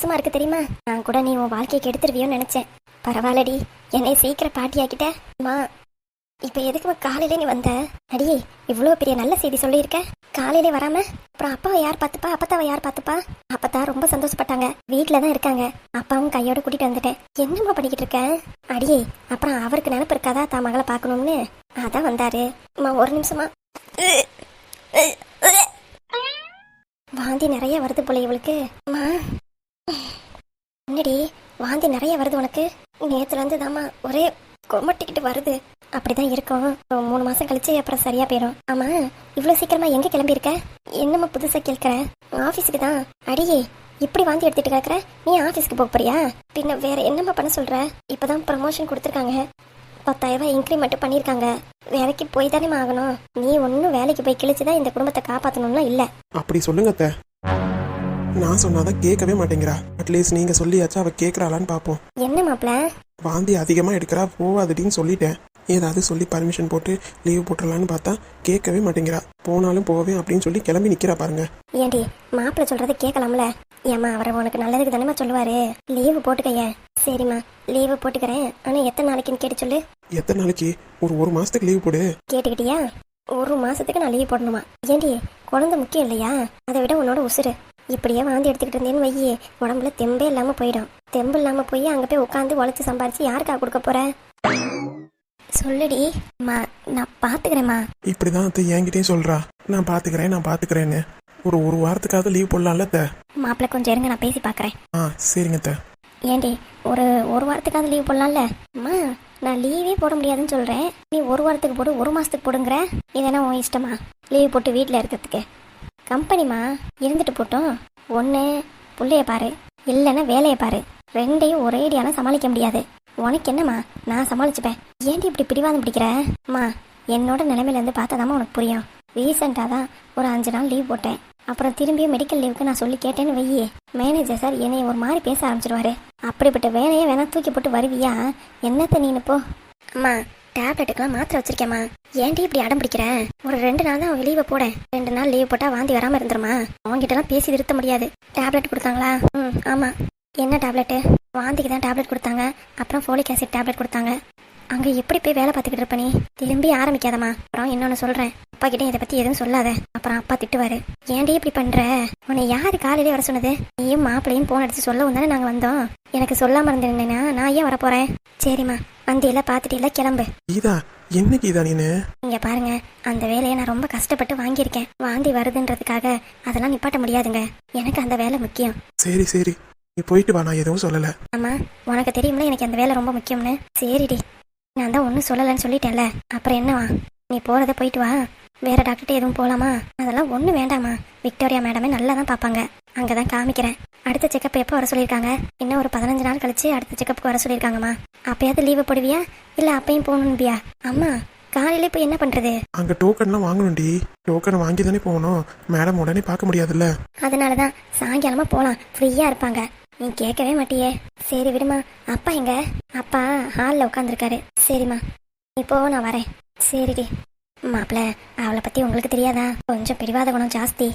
சந்தோஷமா இருக்கு தெரியுமா? நான் கூட நீ உன் வாழ்க்கையை கெடுத்துருவியோன்னு நினைச்சேன். பரவாயில்லடி, என்னை சீக்கிரம் பாட்டி ஆக்கிட்ட. அம்மா, இப்ப எதுக்கு காலையில நீ வந்த? அடியே, இவ்வளவு பெரிய நல்ல செய்தி சொல்லியிருக்க, காலையிலே வராம? அப்புறம் அப்பாவை யார் பார்த்துப்பா, அப்பத்தாவை யார் பார்த்துப்பா? அப்பத்தா ரொம்ப சந்தோஷப்பட்டாங்க, வீட்டுலதான் இருக்காங்க. அப்பாவும் கையோட கூட்டிட்டு வந்துட்டேன். என்னம்மா பண்ணிக்கிட்டு இருக்க? அடியே, அப்புறம் அவருக்கு நினைப்பு இருக்காதா தான் மகளை பார்க்கணும்னு? அதான் வந்தாரு. அம்மா ஒரு நிமிஷமா. வாந்தி நிறைய வருது போல இவளுக்கு. அம்மா, என்னடி வாந்தி நிறைய வருது உனக்கு? நேத்துல இருந்து தாமா ஒரே கொமட்டிக்கிட்டு வருது. அப்படிதான் இருக்கும். 3 மாசம் கழிச்சு அப்புறம் சரியா போயிடும். ஆமா, இவ்வளவு சீக்கிரமா எங்க கிளம்பி இருக்க? என்னம்மா புதுசா கேட்கிற? ஆபீஸுக்கு தான். அடியே, இப்படி வாந்தி எடுத்துட்டு கிடக்குற, நீ ஆபீஸ்க்கு போக போறியா? பின்ன வேற என்னம்மா பண்ண சொல்ற? இப்பதான் ப்ரமோஷன் கொடுத்துருக்காங்க, 10,000 இன்க்ரிமெண்ட் பண்ணிருக்காங்க. வேலைக்கு போய் தானே ஆகணும். நீ ஒன்னும் வேலைக்கு போய் கிழிச்சுதான் இந்த குடும்பத்தை காப்பாத்தணும்னா இல்ல. அப்படி சொல்லுங்க அத்தை. நான் சொன்னாதான் கேட்கவே மாட்டேங்கிறா. அட்லீஸ்ட் நீங்க சொல்லியாச்சும் அவ கேட்கறாளான்னு பாப்போம். என்ன மாப்ள, வாந்தி அதிகமா எடுக்கிறா, போவாதுடின்னு சொல்லிட்டேன். ஏதாவது சொல்லி பர்மிஷன் போட்டு லீவ் போட்டுடலான்னு பார்த்தா கேட்கவே மாட்டேங்கிறா. போனாலும் போவேன் அப்படின்னு சொல்லி கிளம்பி நிக்கிறா பாருங்க. ஏண்டி, மாப்பிள்ள சொல்றதை கேட்கலாம்ல? ஏமா, அவரை உனக்கு நல்லதுக்கு தானேமா சொல்லுவாரு. லீவு போட்டுக்கைய. சரிம்மா, லீவு போட்டுக்கிறேன். ஆனா எத்தனை நாளைக்குன்னு கேட்டு சொல்லு. எத்தனை நாளைக்கு? ஒரு மாசத்துக்கு லீவ் போடு. கேட்டுக்கிட்டியா? 1 மாசத்துக்கு நான் லீவ் போடணுமா? ஏண்டி, குழந்தை முக்கியம் இல்லையா? அதை விட உன்னோட உசுறு. இப்படியே வாந்தி எடுத்துக்கிட்டு இருந்தேன்னு வையே, உடம்புல தெம்பே இல்லாம போயிடும். தெம்பு இல்லாம போய் அங்க போய் உட்காந்து உழைச்சு சம்பாரிச்சு யாருக்கா கொடுக்க போற? சொல்லுடி. நான் பாத்துக்கிறேம்மா. இப்படிதான் அத்தை என்கிட்டயும் சொல்றா, நான் பாத்துக்கிறேன்னு. ஒரு வாரத்துக்காவது லீவ் போடலாம்ல அத்தை? மாப்பிள்ள கொஞ்சம் இருங்க, நான் பேசி பாக்குறேன். சரிங்க அத்தை. ஏண்டி, ஒரு வாரத்துக்காவது லீவ் போடலாம்ல? அம்மா, நான் லீவே போட முடியாதுன்னு சொல்றேன். நீ 1 வாரத்துக்கு போடு, 1 மாசத்துக்கு போடுங்கிற. இதெல்லாம் உன் இஷ்டமா? லீவ் போட்டு வீட்டுல இருக்கிறதுக்கு? கம்பெனிமா இருந்துட்டு போட்டோம். ஒன்று புள்ளைய பாரு, இல்லைன்னா வேலையை பாரு. 2ஐயும் ஒரேடியான சமாளிக்க முடியாது. உனக்கு என்னம்மா, நான் சமாளிச்சுப்பேன். ஏன்டி இப்படி பிடிவாதம் பிடிக்கிற? அம்மா, என்னோட நிலைமையிலேருந்து பார்த்தாதாம்மா உனக்கு புரியும். ரீசெண்டாக தான் ஒரு 5 நாள் லீவ் போட்டேன். அப்புறம் திரும்பியும் மெடிக்கல் லீவுக்கு நான் சொல்லி கேட்டேன்னு வையே, மேனேஜர் சார் என்னை ஒரு மாதிரி பேச ஆரம்பிச்சிருவாரு. அப்படிப்பட்ட வேலையை வேணா தூக்கி போட்டு வருவியா? என்னத்த நீனு போ. அம்மா, டேப்லெட்டுக்கெல்லாம் மாத்திரை வச்சிருக்கேம்மா. ஏன்டி இப்படி அடம் பிடிக்கிற? ஒரு 2 நாள் தான் அவங்க லீவை போட. 2 நாள் லீவ் போட்டா வாந்தி வராம இருந்துருமா? அவங்ககிட்டலாம் பேசி திருத்த முடியாது. டேப்லெட் கொடுத்தாங்களா? ஆமா. என்ன டேப்லெட்டு? வாந்திக்கு தான் டேப்லெட் கொடுத்தாங்க. அப்புறம் ஃபோலிக் ஆசிட் டேப்லெட் கொடுத்தாங்க. அங்க எப்படி போய் வேலை பார்த்துக்கிட்டு இருப்ப நீ? திரும்பி ஆரம்பிக்காதம்மா. அப்புறம் இன்னொன்னு சொல்றேன், அப்பா கிட்ட இதை பத்தி எதுவும் சொல்லாத. அப்புறம் அப்பா திட்டுவாரு. ஏன்டி இப்படி பண்ற? உன்னை யாரு காலையிலே வர சொன்னது? நீயும் மாப்பிள்ளையும் போன் அடிச்சு சொல்லவும் தானே நாங்க வந்தோம். எனக்கு சொல்லாம இருந்தேன்னா நான் ஏன் வரப்போறேன்? சரிம்மா, வந்தியில பாத்துட்டு கிளம்பு. கீதா, என்ன கீதா நீனு? இங்க பாருங்க, அந்த வேலையை நான் ரொம்ப கஷ்டப்பட்டு வாங்கியிருக்கேன். வாந்தி வருதுன்றதுக்காக அதெல்லாம் நிப்பாட்ட முடியாதுங்க. எனக்கு அந்த வேலை முக்கியம். சரி, நீ போயிட்டு வா, நான் எதுவும் சொல்லல. ஆமா, உனக்கு தெரியுமில எனக்கு அந்த வேலை ரொம்ப முக்கியம்னு. சரிடி, நான் தான் ஒன்றும் சொல்லலைன்னு சொல்லிட்டேன்ல, அப்புறம் என்னவா? நீ போறத போயிட்டு வா. வேற டாக்டர்கிட்ட எதுவும் போகலாமா? அதெல்லாம் ஒன்றும் வேண்டாமா. விக்டோரியா மேடமே நல்லா தான் பார்ப்பாங்க. அங்கதான் காமிக்கிறேன். அடுத்த செக்கப் எப்போ வர சொல்லியிருக்காங்க? இன்னும் ஒரு 15 நாள் கழிச்சு அடுத்த செக்கப்புக்கு வர சொல்லியிருக்காங்கம்மா. அப்பயாவது லீவு போடுவியா, இல்லை அப்பையும் போகணும்பியா? அம்மா, காலையில இப்போ என்ன பண்றது? அங்க டோக்கன்லாம் வாங்கணும்டி. டோக்கன் வாங்கி தானே போகணும். மேடம் உடனே பார்க்க முடியாதுல்ல. அதனாலதான் சாயங்காலமா போலாம், ஃப்ரீயா இருப்பாங்க. நீ கேட்கவே மாட்டியே. சரி விடுமா. அப்பா எங்க? அப்பா ஹாலில் உட்காந்துருக்காரு. சரிம்மா, இப்போ நான் வரேன். சரிடி. மாப்பிள்ள, அவளை பத்தி உங்களுக்கு தெரியாதா? கொஞ்சம் பிடிவாத குணம் ஜாஸ்தி.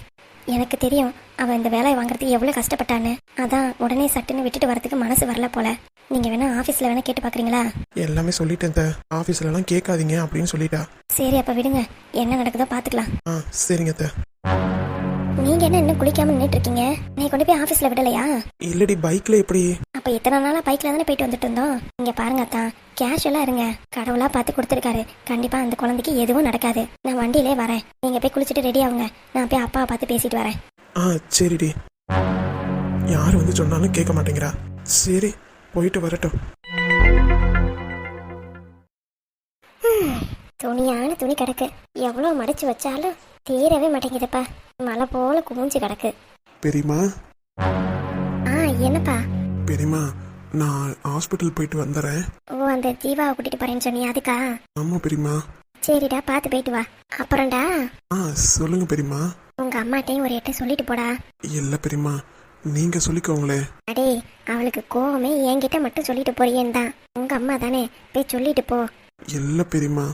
எனக்கு தெரியும், அவள் இந்த வேலையை வாங்குறதுக்கு எவ்வளோ கஷ்டப்பட்டான்னு. அதான் உடனே சட்டுன்னு விட்டுட்டு வரதுக்கு மனசு வரல போல. நீங்க வேணா ஆஃபீஸில் வேணா கேட்டு பார்க்குறீங்களா? எல்லாமே சொல்லிட்டேன், ஆஃபீஸ்லலாம் கேட்காதீங்க அப்படின்னு சொல்லிட்டா. சரி, அப்போ விடுங்க, என்ன நடக்குதோ பார்த்துக்கலாம். சரிங்க. நீங்க என்ன இன்னும் குளிக்காம நின்றுட்டு இருக்கீங்க? நீ கொண்டு போய் ஆபீஸ்ல விடலையா? இல்லடி, பைக்ல எப்படி? அப்ப இத்தனை நாளா பைக்ல தானே போயிட்டு வந்துட்டு இருந்தோம். இங்க பாருங்க அத்தான், கேஷுவலா இருங்க. கடவுளா பார்த்து கொடுத்துருக்காரு. கண்டிப்பா அந்த குழந்தைக்கு எதுவும் நடக்காது. நான் வண்டியிலே வரேன். நீங்க போய் குளிச்சுட்டு ரெடி ஆகுங்க. நான் போய் அப்பாவை பார்த்து பேசிட்டு வரேன். சரிடி. யாரு வந்து சொன்னாலும் கேட்க மாட்டேங்கிறா. சரி, போயிட்டு வரட்டும். துணியான துணி கிடக்கு. எவ்வளவு மடிச்சு வச்சாலும் தீரவே மாட்டேங்குதுப்பா. மலை போல குமிஞ்சு கிடக்கு. பெரியமா. என்னப்பா? பெரியமா, நான் ஹாஸ்பிட்டல் போயிட்டு வந்துறேன். ஓ, அந்த ஜீவாவை கூட்டிட்டு போறேன்னு சொன்னியா, அதுக்கா? ஆமா பெரியமா. சரிடா, பார்த்து போயிட்டு வா. அப்புறம்டா. சொல்லுங்க பெரியமா. உங்க அம்மாட்டையும் ஒரு 8 சொல்லிட்டு போடா. இல்ல பெரியமா, நீங்க சொல்லிக்கோங்களே. அடே, அவளுக்கு கோவமே என்கிட்ட மட்டும் சொல்லிட்டு போறியேன்னு தான். உங்க அம்மா தானே, போய் சொல்லிட்டு போ. இல்ல பெரியமா,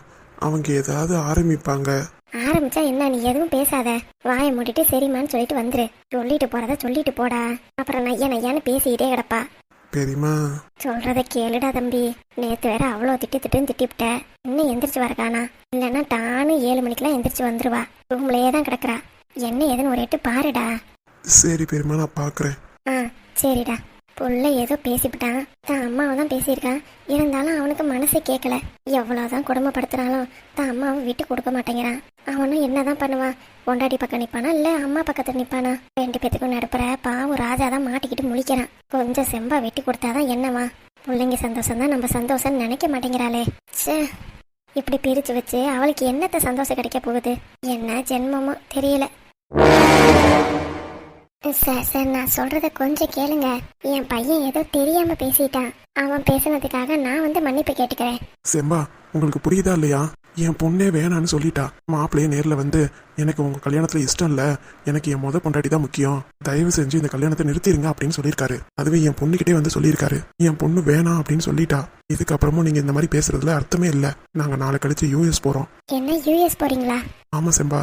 அவங்க ஏதாவது ஆரம்பிப்பாங்க. ஆரம்பிச்சா என்ன, நீ எதுவும் பேசாத, வாயை மூடிட்டு சரிம்மான்னு சொல்லிட்டு வந்துரு. சொல்லிட்டு போறத சொல்லிட்டு போடா, அப்புறம் நையான்னு பேசிக்கிட்டே கிடப்பா. பெரியம்மா சொல்றத கேளுடா தம்பி. நேத்து வேற அவ்வளோ திட்டிவிட்ட. இன்னும் எந்திரிச்சு வரக்கானா? இல்லைன்னா டானு 7 மணிக்கெல்லாம் எந்திரிச்சு வந்துருவா. ரூம்லயே தான் கிடக்குறா. என்ன ஏதுன்னு ஒரு எட்டு பாருடா. சரி பெரியம்மா, நான் பார்க்குறேன். ஆ சரிடா. புள்ள ஏதோ பேசிவிட்டான், தான் அம்மாவை தான் பேசியிருக்கான். இருந்தாலும் அவனுக்கு மனசே கேட்கல. எவ்வளோதான் குடும்பப்படுத்துறாலும் தான் அம்மாவை விட்டு கொடுக்க மாட்டேங்கிறான். அவனும் என்னதான் பண்ணுவான்? பொண்டாட்டி பக்கம் நிற்பானா இல்லை அம்மா பக்கத்தில் நிற்பானா? 2 பேத்துக்கும் நடுப்புற பாவம் ராஜா தான் மாட்டிக்கிட்டு முழிக்கிறான். கொஞ்சம் செம்பா வெட்டி கொடுத்தாதான் என்னவா? பிள்ளைங்க சந்தோஷம் தான் நம்ம சந்தோஷம்னு நினைக்க மாட்டேங்கிறாளே. சே, இப்படி பிரிச்சு வச்சு அவளுக்கு என்னத்த சந்தோஷம் கிடைக்க போகுது? என்ன ஜென்மமோ தெரியல. சார் நான் சொல்றத கொஞ்சம் கேளுங்க. என் பையன் ஏதோ தெரியாம பேசிட்டான். அவன் பேசுனதுக்காக நான் வந்து மன்னிப்பு கேட்டுக்கிறேன். செம்பா, உங்களுக்கு புரியுதா இல்லையா? என் பொண்ணே வேணான்னு சொல்லிட்டா. மாப்பிள்ளையே நேரில் வந்து எனக்கு உங்க கல்யாணத்துல இஷ்டம் இல்ல, எனக்கு என் பொண்டாட்டி தான் முக்கியம், தயவு செஞ்சு இந்த கல்யாணத்தை நிறுத்திடுங்க அப்படின்னு சொல்லியிருக்காரு. அதுவே என் பொண்ணுகிட்டே வந்து சொல்லியிருக்காரு. என் பொண்ணு வேணாம் அப்படின்னு சொல்லிட்டா. இதுக்கப்புறமும் நீங்க இந்த மாதிரி பேசுறதுல அர்த்தமே இல்லை. நாங்க நாளை கழிச்சு யூஎஸ் போறோம். என்ன யூஎஸ் போறீங்களா? ஆமா செம்பா,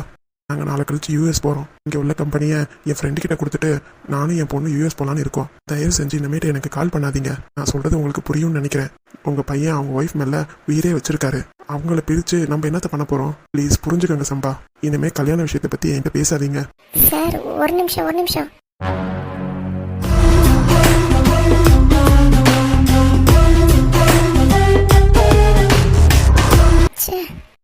நாங்கள் நாளை கழிச்சு யூஎஸ் போகிறோம். இங்கே உள்ள கம்பெனியை என் ஃப்ரெண்டு கிட்ட கொடுத்துட்டு நானும் என் பொண்ணு யூஎஸ் போகலான்னு இருக்கோம். தயவு செஞ்சு இனிமேட்டு எனக்கு கால் பண்ணாதீங்க. நான் சொல்கிறது உங்களுக்கு புரியும்னு நினைக்கிறேன். உங்கள் பையன் அவங்க ஒய்ஃப் மேலே உயிரே வச்சிருக்காரு. அவங்கள பிரித்து நம்ம என்னத்தை பண்ண போகிறோம்? ப்ளீஸ் புரிஞ்சுக்கோங்க சம்பா. இனிமேல் கல்யாண விஷயத்தை பற்றி என்கிட்ட பேசாதீங்க. சார் ஒரு நிமிஷம்.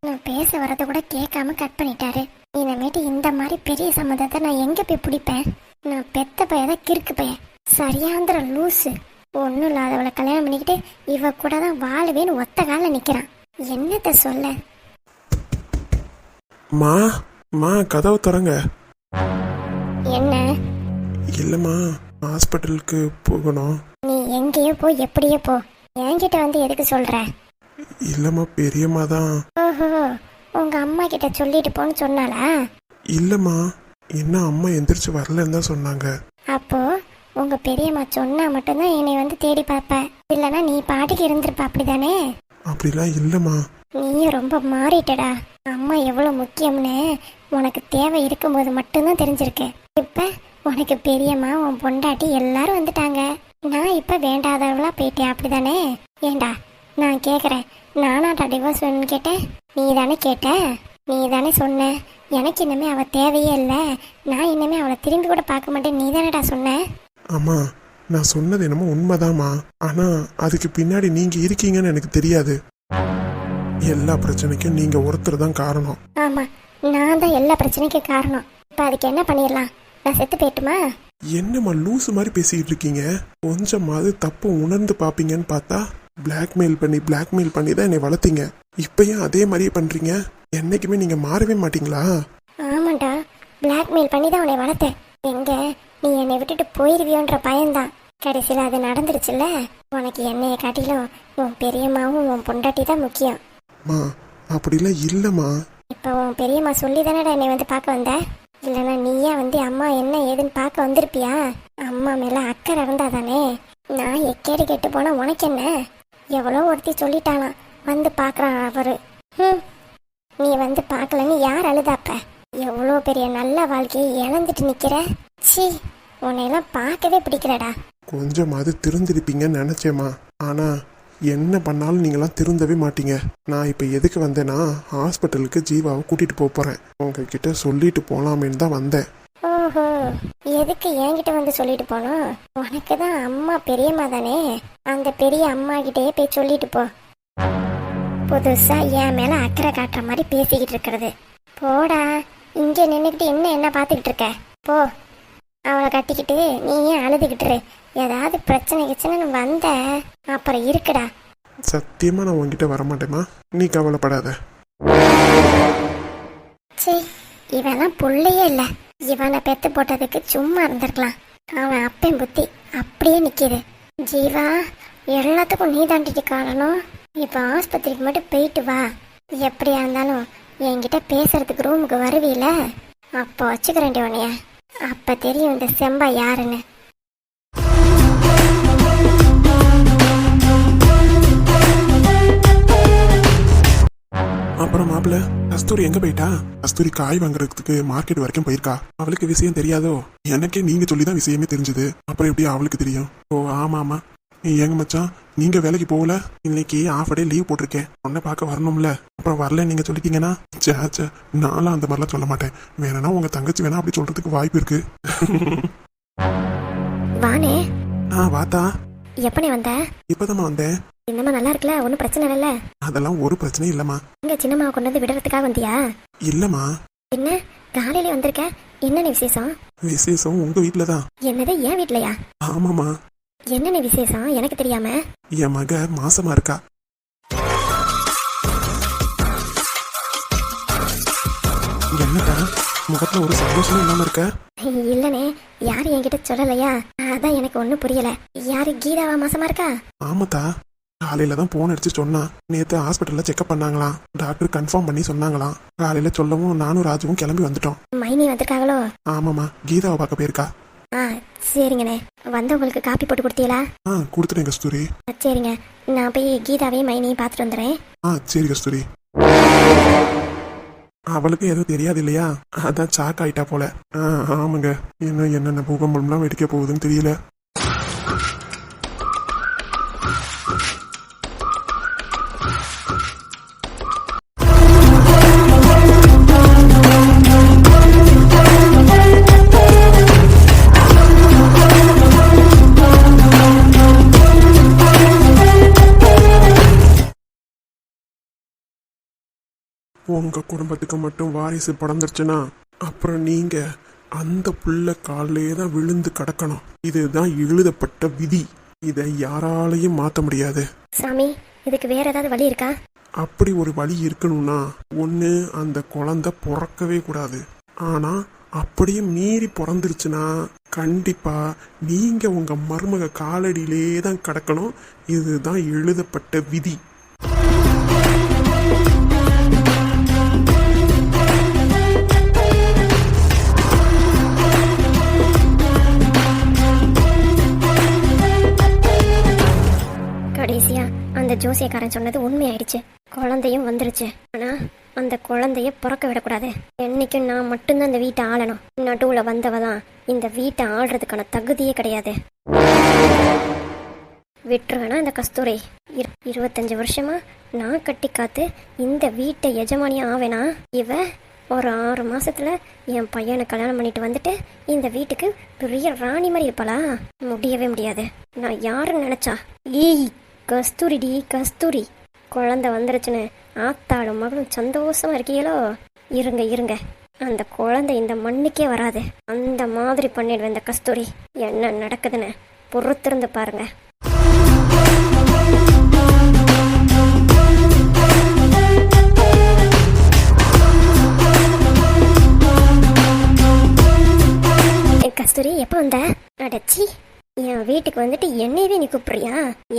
நான் பேச வரத கூட கேட்காம கட் பண்ணிட்டாரு. இனிமேட்டு இந்த மாதிரி பெரிய சம்மந்தத்தை நான் எங்க போய் பிடிப்பேன்? நான் பெத்த பையதான் கிறுக்கு பையன், சரியாந்திர லூசு. ஒன்றும் இல்லாதவளை கல்யாணம் பண்ணிக்கிட்டு இவ கூட தான் வாழுவேன்னு ஒத்த கால நிக்கிறான். என்னத்த சொல்ல? மா கதவு திறங்க. என்ன? இல்லம்மா, ஹாஸ்பிட்டலுக்கு போகணும். நீ எங்கேயோ போ, எப்படியோ போ. என்கிட்ட வந்து எதுக்கு சொல்ற? இல்லம்மா, பெரியம்மா தான். ஓஹோ, உங்க அம்மா கிட்ட சொல்லிட்டு போன்னு சொன்னாளா? இல்லம்மா, என்ன அம்மா எந்திரிச்சு வரலன்னு தான் சொன்னாங்க. அப்போ உங்க பெரியம்மா சொன்னா மட்டும்தான் என்னை வந்து தேடி பார்ப்ப, இல்லைன்னா நீ பாட்டுக்கு இருந்திருப்ப, அப்படிதானே? அப்படிலாம் இல்லம்மா. நீயும் ரொம்ப மாறிட்டடா. அம்மா எவ்வளவு முக்கியம்னு உனக்கு தேவை இருக்கும்போது மட்டும்தான் தெரிஞ்சிருக்கு. இப்ப உனக்கு பெரியம்மா, உன் பொண்டாட்டி எல்லாரும் வந்துட்டாங்க. நான் இப்ப வேண்டாதவளா போயிட்டேன், அப்படிதானே? ஏண்டா நான் கேக்குறேன், நானாட்டா டிவோர்ஸ் வேணும்னு கேட்டேன்? நீ தானே கேட்ட, நீ தானே சொன்ன எனக்கு இனிமே அவ தேவையே இல்லை, நான் இனிமே அவளை திரும்பி கூட பார்க்க மாட்டேன், நீ தானேடா சொன்ன. அம்மா, நான் சொன்னது என்னமோ உண்மைதாம்மா. ஆனா அதுக்கு பின்னாடி நீங்க இருக்கீங்கன்னு எனக்கு தெரியாது. எல்லா பிரச்சனைக்கும் நீங்க ஒருத்தர் தான் காரணம். ஆமா, நான் தான் எல்லா பிரச்சனைக்கும் காரணம். இப்ப அதுக்கு என்ன பண்ணிடலாம்? நான் செத்து போயிட்டுமா? என்னம்மா லூசு மாதிரி பேசிக்கிட்டு இருக்கீங்க? கொஞ்சமாவது தப்பு உணர்ந்து பாப்பீங்கன்னு பார்த்தா பிளாக்மெயில் பண்ணி தான் என்னை வளர்த்தீங்க. இப்பயும் அதே மாதிரியே பண்றீங்க. என்னைக்குமே நீங்க மாறவே மாட்டீங்களா? ஆமாண்டா, பிளாக்மெயில் பண்ணி தான் உன்னை வளர்த்தேன். எங்க நீ என்னை விட்டுட்டு போயிருவியோன்ற பயம்தான். கடைசியில் அது நடந்துருச்சுல்ல. உனக்கு என்னைய காட்டிலும் உன் பெரியம்மாவும் உன் பொண்டாட்டி தான் முக்கியம். மா, அப்படிலாம் இல்லம்மா. இப்போ உன் பெரியம்மா சொல்லி தானடா என்னை வந்து பார்க்க வந்த? இல்லைன்னா நீயா வந்து அம்மா என்ன ஏதுன்னு பார்க்க வந்திருப்பியா? அம்மா மேல அக்கறை இருந்தா தானே. நான் எக்கேடு கெட்டு போனா உனக்கு என்ன? எவ்வளோ ஒருத்தி சொல்லிட்டாலாம் வந்து பார்க்குறான் அவரு. நீ வந்து பார்க்கலன்னு யார் அழுதாப்ப? எவ்வளோ பெரிய நல்ல வாழ்க்கையை இழந்துட்டு நிற்கிற. சி, உன்னையெல்லாம் பார்க்கவே பிடிக்கலடா. கொஞ்சமாவது திருந்திருப்பீங்கன்னு நினைச்சேம்மா. ஆனா என்ன பண்ணாலும் நீங்களாம் திருந்தவே மாட்டீங்க. நான் இப்போ எதுக்கு வந்தேன்னா, ஹாஸ்பிட்டலுக்கு ஜீவாவை கூட்டிட்டு போறேன். உங்ககிட்ட சொல்லிட்டு போலாமேன்னு தான் வந்தேன். ஓஹோ, எதுக்கு என்கிட்ட வந்து சொல்லிட்டு போனோம்? உனக்கு தான் அம்மா பெரியம்மா தானே, அந்த பெரிய அம்மா கிட்டே போய் சொல்லிட்டு போ. புதுசா என் மேல அக்கறை காட்டுற மாதிரி பேசிக்கிட்டு இருக்கிறது. போடா, இங்க நின்றுக்கிட்டு என்ன பார்த்துக்கிட்டு இருக்க? போ, அவளை கட்டிக்கிட்டு நீ ஏன் அழுதுகிட்டு? ஏதாவது பிரச்சனை வந்த அப்புறம் இருக்குடா. சத்தியமா நான் உங்ககிட்ட வரமாட்டேமா, நீ கவலைப்படாத. சே, இவெல்லாம் புள்ளையே இல்லை. இவனை பெத்து போட்டதுக்கு சும்மா இருந்திருக்கலாம். அவன் அப்பன் புத்தி அப்படியே நிக்கிது. ஜீவா, எல்லாத்துக்கும் நீ தாண்டிட்டு காரணம். இப்போ ஆஸ்பத்திரிக்கு மட்டும் போயிட்டு வா. எப்படியா இருந்தாலும் என்கிட்ட பேசுறதுக்கு ரூமுக்கு வருவீல, அப்போ வச்சுக்கிறேன் உன்னைய. அப்ப தெரியும் இந்த செம்பா யாருன்னு. அப்புறம் மாப்பிள்ள, கஸ்தூரி எங்க போயிட்டா? கஸ்தூரி காய் வாங்குறதுக்கு மார்க்கெட் வரைக்கும் போயிருக்கா. அவளுக்கு விஷயம் தெரியாதோ? எனக்கே நீங்க சொல்லிதான் விஷயமே தெரிஞ்சது. அப்புறம் எப்படி அவளுக்கு தெரியும்? ஓ ஆமா ஆமா. ஏங்க மச்சான், நீங்க வேலைக்கு போகல? இன்னைக்கு ஆஃப் டே லீவ் போட்டிருக்கேன். உன்னை பார்க்க வரணும்ல. அப்புறம் வரல நீங்க சொல்லிட்டீங்கன்னா சே நான்லாம் அந்த மாதிரிலாம் சொல்ல மாட்டேன். வேணா உங்க தங்கச்சி வேணா அப்படி சொல்றதுக்கு வாய்ப்பு இருக்கு. வானே. வாத்தா. எப்பனே வந்த? இப்பதாம்மா வந்தேன். என்னம்மா நல்லா இருக்குல்ல? ஒன்றும் பிரச்சனை இல்லைல்ல? அதெல்லாம் ஒரு பிரச்சனையும் இல்லம்மா. இங்க சின்னம்மாவை கொண்டு வந்து விடுறதுக்காக வந்தியா? இல்லம்மா. என்ன காலையில வந்திருக்க? என்னென்ன விசேஷம்? விசேஷம் உங்க வீட்டுல தான். என்னது என் வீட்லயா? ஆமாமா. என்னென்ன விசேஷம் எனக்கு தெரியாம? என் மக மாசமா இருக்கா. என்னடா முகத்துல ஒரு சந்தோஷம் இல்லாம இருக்க? இல்லனே, யாரு என்கிட்ட சொல்லலையா? அதான் எனக்கு ஒண்ணும் புரியல. யாரு கீதாவா மாசமா இருக்கா? ஆமாத்தா, காலையில தான் போன் அடிச்சு சொன்னா. நேத்து ஹாஸ்பிட்டல்ல செக்அப் பண்ணாங்களாம். டாக்டர் கன்ஃபார்ம் பண்ணி சொன்னாங்களாம். காலையில சொல்லவும் நானும் ராஜுவும் கிளம்பி வந்துட்டோம். மைனி வந்திருக்காங்களோ? ஆமாமா, கீதாவை பார்க்க போயிருக்கா. சரிங்கண்ணே. வந்தவங்களுக்கு காப்பி போட்டு கொடுத்தீங்களா? கொடுத்துட்டேன் கஸ்தூரி. சரிங்க, நான் போய் கீதாவையும் மைனியும் பார்த்துட்டு வந்துடுறேன். சரி கஸ்தூரி. அவளுக்கு எதுவும் தெரியாது இல்லையா, அதான் சாக் ஆயிட்டா போல. ஆமாங்க. இன்னும் என்னென்ன பூகம்பம்லாம் வெடிக்க போகுதுன்னு தெரியல. உங்க குடும்பத்துக்கு மட்டும் வாரிசு படந்துருச்சுன்னா அப்புறம் நீங்க அந்த புள்ள காலிலே தான் விழுந்து கிடக்கணும். இதுதான் எழுதப்பட்ட விதி. இதை யாராலையும் மாத்த முடியாது. சாமி, இதுக்கு வேற ஏதாவது வழி இருக்கா? அப்படி ஒரு வழி இருக்கணும்னா ஒண்ணு அந்த குழந்தை பிறக்கவே கூடாது. ஆனா அப்படியே மீறி பிறந்துருச்சுன்னா கண்டிப்பா நீங்க உங்க மருமக காலடியிலே தான் கிடக்கணும். இதுதான் எழுதப்பட்ட விதி. கடைசியா அந்த ஜோசியக்காரன் சொன்னது உண்மையாயிடுச்சு. குழந்தையும் வந்துருச்சு. ஆனா அந்த குழந்தைய பிறக்க விடக்கூடாது. என்னைக்கும் நான் மட்டும்தான் இந்த வீட்டை ஆளணும். நடுவுல வந்தவதான் இந்த வீட்டை ஆள்றதுக்கான தகுதியே கிடையாது. விட்டுருவேனா இந்த கஸ்தூரி? 25 வருஷமா நான் கட்டி காத்து இந்த வீட்டை எஜமானியா ஆவேனா? இவ ஒரு 6 மாசத்துல என் பையனை கல்யாணம் பண்ணிட்டு வந்துட்டு இந்த வீட்டுக்கு பெரிய ராணி மாதிரி இருப்பாளா? முடியவே முடியாது. நான் யாருன்னு நினைச்சா? ஏய் கஸ்தூரிடி கஸ்தூரி, குழந்தை வந்துருச்சுன்னு ஆத்தாடும் மகளும் சந்தோஷமா இருக்கீங்களோ? இருங்க இருங்க, அந்த குழந்தை இந்த மண்ணுக்கே வராது. அந்த மாதிரி பண்ணிடுவேன் இந்த கஸ்தூரி. என்ன நடக்குதுன்னு பொறுத்திருந்து பாருங்க. கஸ்தூரி எப்போ வந்த? அடச்சி, என் வீட்டுக்கு வந்துட்டு என்னையவே நீ கூப்பிடுறியா?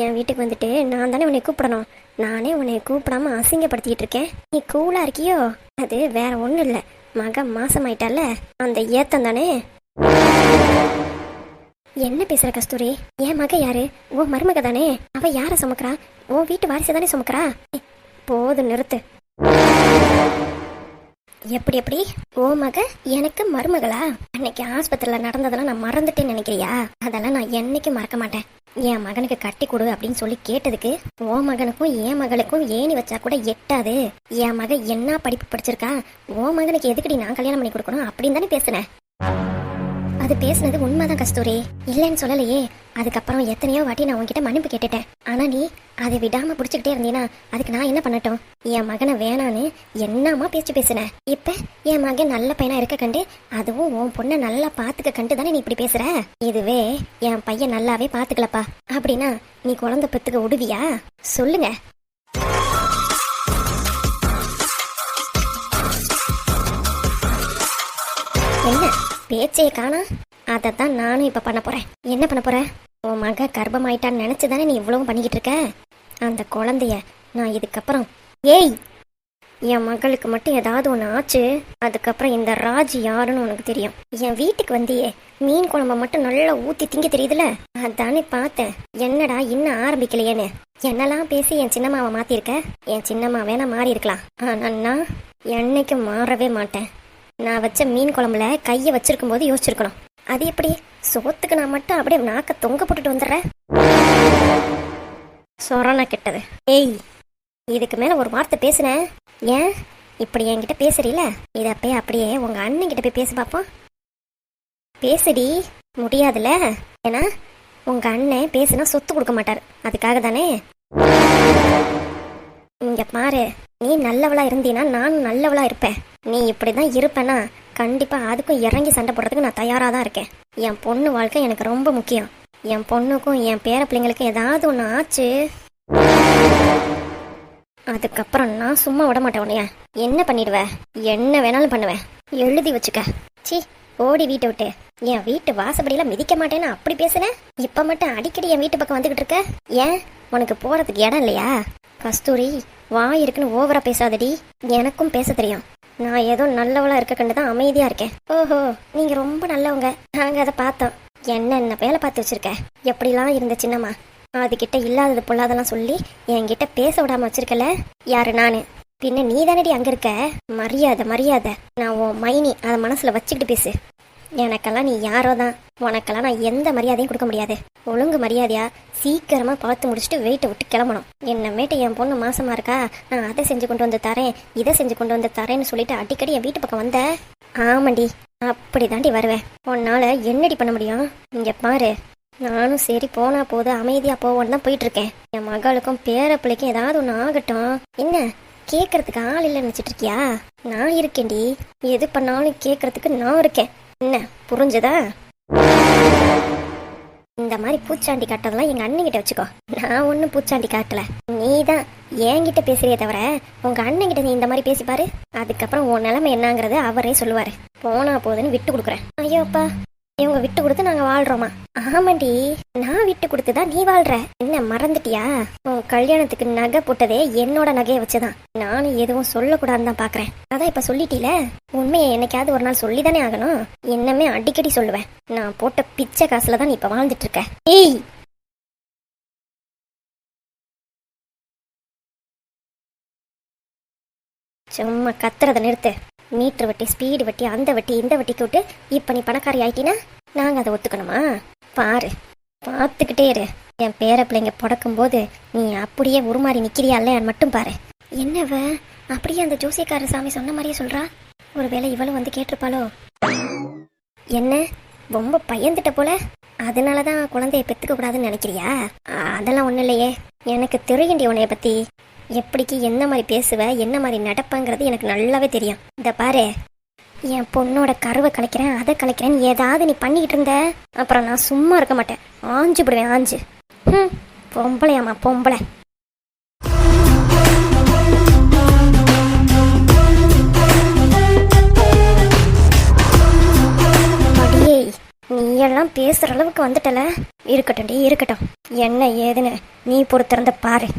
என் வீட்டுக்கு வந்துட்டு நான் தானே உன்னை கூப்பிடணும். நானே உன்னை கூப்பிடாம அசிங்கப்படுத்திட்டு இருக்கேன். நீ கூலா இருக்கியோ? அது வேற ஒண்ணும் இல்ல, மக மாசமாயிட்டால அந்த ஏத்தம் தானே. என்ன பேசுற கஸ்தூரி? என் மக யாரு? ஓ மருமக தானே. அவ யார சுமக்கிறா? ஓ வீட்டு வாரிசு தானே சுமக்கிறா. போது நிறுத்து. எப்படி எப்படி ஓ மக எனக்கு மருமகளா? அன்னைக்கு ஆஸ்பத்திரியில நடந்ததெல்லாம் நான் மறந்துட்டேன்னு நினைக்கிறியா? அதெல்லாம் நான் என்னைக்கும் மறக்க மாட்டேன். என் மகனுக்கு கட்டி கொடு அப்படின்னு சொல்லி கேட்டதுக்கு ஓ மகனுக்கும் என் மகளுக்கும் ஏணி வச்சா கூட எட்டாது. என் மக என்ன படிப்பு படிச்சிருக்கா? ஓ மகனுக்கு எதுக்கடி நான் கல்யாணம் பண்ணி கொடுக்கணும் அப்படின்னு தானே பேசுனேன். அது பேசுனது உண்மைதான் கஸ்தூரி, இல்லைன்னு சொல்லலையே. அதுக்கப்புறம் எத்தனையோ வாட்டி நான் உன்கிட்ட மன்னிப்பு கேட்டுட்டேன். ஆனா நீ அதை விடாம பிடிச்சிக்கிட்டே இருந்தீனா அதுக்கு நான் என்ன பண்ணட்டும்? என் மகனை வேணான்னு என்னமா பேச்சு பேசுன. இப்ப என் மகன் நல்ல பையனா இருக்க கண்டு, அதுவும் உன் பொண்ணை நல்லா பாத்துக்க கண்டு தானே நீ இப்படி பேசுற. இதுவே என் பையன் நல்லாவே பாத்துக்கலப்பா அப்படின்னா நீ குழந்தை பெத்துக்க விடுவியா? சொல்லுங்க. என்ன பேச்சையே காணா? அதைத்தான் நானும் இப்ப பண்ண போறேன். என்ன பண்ண போற? உன் மக கர்ப்பமாயிட்டான்னு நினைச்சுதானே நீ இவ்வளவும் பண்ணிக்கிட்டு இருக்க. அந்த குழந்தைய நான் இதுக்கப்புறம் ஏய் என் மகளுக்கு மட்டும் ஏதாவது ஒன்று ஆச்சு, அதுக்கப்புறம் இந்த ராஜ் யாருன்னு உனக்கு தெரியும். என் வீட்டுக்கு வந்தியே மீன் குழம்ப மட்டும் நல்லா ஊத்தி திங்க தெரியுதுல, அதானே பார்த்தேன். என்னடா இன்னும் ஆரம்பிக்கலையேன்னு என்னெல்லாம் பேசி என் சின்னம்மாவை மாத்திருக்க. என் சின்னம்மா வேணா மாறி இருக்கலாம், ஆனா நான் என்னைக்கு மாறவே மாட்டேன். நான் வச்ச மீன் குழம்புல கையை வச்சிருக்கும் போது யோசிச்சிருக்கணும். அது எப்படி சோத்துக்கு நான் மட்டும் அப்படியே நாக்க தொங்க போட்டுட்டு வந்துடுறேன். சொரண கெட்டது. ஏய், இதுக்கு மேல ஒரு வார்த்தை பேசுனேன். ஏன் இப்படி என்கிட்ட பேசுறீல? இதை போய் அப்படியே உங்க அண்ணன் கிட்ட போய் பேச பாப்போம். பேசுடி. முடியாதுல? ஏன்னா உங்க அண்ணன் பேசுனா சொத்து கொடுக்க மாட்டாரு. அதுக்காக தானே. இங்க பாரு, நீ நல்லவளா இருந்தீனா நானும் நல்லவளா இருப்பேன். நீ இப்படிதான் இருப்பேன்னா கண்டிப்பா அதுக்கும் இறங்கி சண்டை போடுறதுக்கு நான் தயாரா தான் இருக்கேன். என் பொண்ணு வாழ்க்கை எனக்கு ரொம்ப முக்கியம். என் பொண்ணுக்கும் என் பேர பிள்ளைங்களுக்கும் ஏதாவது ஒன்று ஆச்சு, அதுக்கப்புறம் நான் சும்மா விட மாட்டேன். உன்னைய என்ன பண்ணிடுவ? என்ன வேணாலும் பண்ணுவேன். எழுதி வச்சுக்க. சி, ஓடி வீட்டை விட்டு. என் வீட்டு வாசப்படியெல்லாம் மிதிக்க மாட்டேன்னு அப்படி பேசுனேன். இப்ப மட்டும் அடிக்கடி என் வீட்டு பக்கம் வந்துகிட்டு இருக்க. ஏன் உனக்கு போறதுக்கு இடம் இல்லையா? கஸ்தூரி, வாய் இருக்குன்னு ஓவரா பேசாதடி. எனக்கும் பேச தெரியும். நான் ஏதோ நல்லவளா இருக்க கண்டுதான் அமைதியா இருக்கேன். ஓஹோ, நீங்க ரொம்ப நல்லவங்க. நாங்க அதை பார்த்தோம். என்ன வேலை பார்த்து வச்சிருக்க? எப்படிலாம் இருந்த சின்னம்மா? அதுகிட்ட இல்லாதது பொல்லாதெல்லாம் சொல்லி என்கிட்ட பேச விடாம வச்சிருக்கல. யாரு? நானு. பின்ன நீ தானடி அங்க இருக்க. மரியாதை மரியாதை. நான் உன் மைனி, அதை மனசுல வச்சுக்கிட்டு பேசு. எனக்கெல்லாம் நீ யாரோ தான். உனக்கெல்லாம் நான் எந்த மரியாதையும் கொடுக்க முடியாது. ஒழுங்கு மரியாதையா சீக்கிரமா பார்த்து முடிச்சுட்டு வெயிட்டை விட்டு கிளம்பணும். என்னமேட்டு என் பொண்ணு மாசமா இருக்கா, நான் அதை செஞ்சு கொண்டு வந்து தரேன், இதை செஞ்சு கொண்டு வந்து தரேன்னு சொல்லிட்டு அடிக்கடி என் வீட்டு பக்கம் வந்த. ஆமாண்டி, அப்படி தாண்டி வருவேன். உன்னால என்னடி பண்ண முடியும்? இங்க பாரு, நானும் சரி போனா போது அமைதியா போவோன்னு தான் போயிட்டு இருக்கேன். என் மகளுக்கும் பேர பிள்ளைக்கும் ஏதாவது ஒன்று ஆகட்டும். என்ன கேட்கறதுக்கு ஆள் இல்லைன்னு நினைச்சிட்டு இருக்கியா? நான் இருக்கேன்டி. எது பண்ணாலும் கேட்கறதுக்கு நான் இருக்கேன். என்ன புரிஞ்சுதா? இந்த மாதிரி பூச்சாண்டி காட்டுறதெல்லாம் எங்க அண்ணன்கிட்ட வச்சுக்கோ. நான் ஒன்றும் பூச்சாண்டி காட்டல. நீ தான் என்கிட்ட பேசுறியே தவிர உங்க அண்ணன்கிட்ட நீ இந்த மாதிரி பேசிப்பாரு. அதுக்கப்புறம் உன் நிலைமை என்னங்கிறது அவரே சொல்லுவாரு. போனா போதுன்னு விட்டு கொடுக்குறேன். ஐயோப்பா, இவங்க விட்டு கொடுத்து நாங்க வாழ்றோமா? ஆமாண்டி, நான் விட்டு கொடுத்துதான் நீ வாழ்ற. என்ன மறந்துட்டியா? உன் கல்யாணத்துக்கு நகை போட்டதே என்னோட நகையை வச்சுதான். நானும் எதுவும் சொல்லக்கூடாதுன்னு தான் பாக்குறேன். அதான் இப்ப சொல்லிட்டீல, உண்மையை என்னைக்காவது ஒரு நாள் சொல்லிதானே ஆகணும். என்னமே அடிக்கடி சொல்லுவேன். நான் போட்ட பிச்சை காசுல தான் நீ இப்ப வாழ்ந்துட்டு இருக்க. ஏய், சும்மா கத்துறத நிறுத்து. மீட்டர் வட்டி, ஸ்பீடு வட்டி, அந்த வட்டி இந்த வட்டிக்கு விட்டு இப்ப நீ பணக்காரி ஆயிட்டினா நாங்க அதை ஒத்துக்கணுமா? பாரு, பார்த்துக்கிட்டே இரு. என் பேர பிள்ளைங்க பிறக்கும் போது நீ அப்படியே உருமாறி நிக்கிறியா இல்லையான்னு மட்டும் பாரு. என்னவ அப்படியே அந்த ஜோசியக்கார சாமி சொன்ன மாதிரியே சொல்றா? ஒருவேளை இவளும் வந்து கேட்டிருப்பாளோ? என்ன ரொம்ப பயந்துட்ட போல? அதனாலதான் குழந்தைய பெத்துக்க கூடாதுன்னு நினைக்கிறியா? அதெல்லாம் ஒண்ணும் இல்லையே. எனக்கு தெரியுண்டி உன்னைய பத்தி. எப்படிக்கு என்ன மாதிரி பேசுவ, என்ன மாதிரி நடப்பங்கிறது எனக்கு நல்லாவே தெரியும். இந்த பாரு, என் பொண்ணோட கருவை கலைக்கிறேன், அதை கலைக்கிறேன்னு ஏதாவது நீ பண்ணிக்கிட்டு இருந்த அப்புறம் நான் சும்மா இருக்க மாட்டேன். ஆஞ்சு போடுவேன், ஆஞ்சு. பொம்பளையாமா பொம்பளை. அடியே, நீ எல்லாம் பேசுற அளவுக்கு வந்துட்டல. இருக்கட்டும் டி, இருக்கட்டும். என்ன ஏதுன்னு நீ பொறுத்திருந்த பாரு.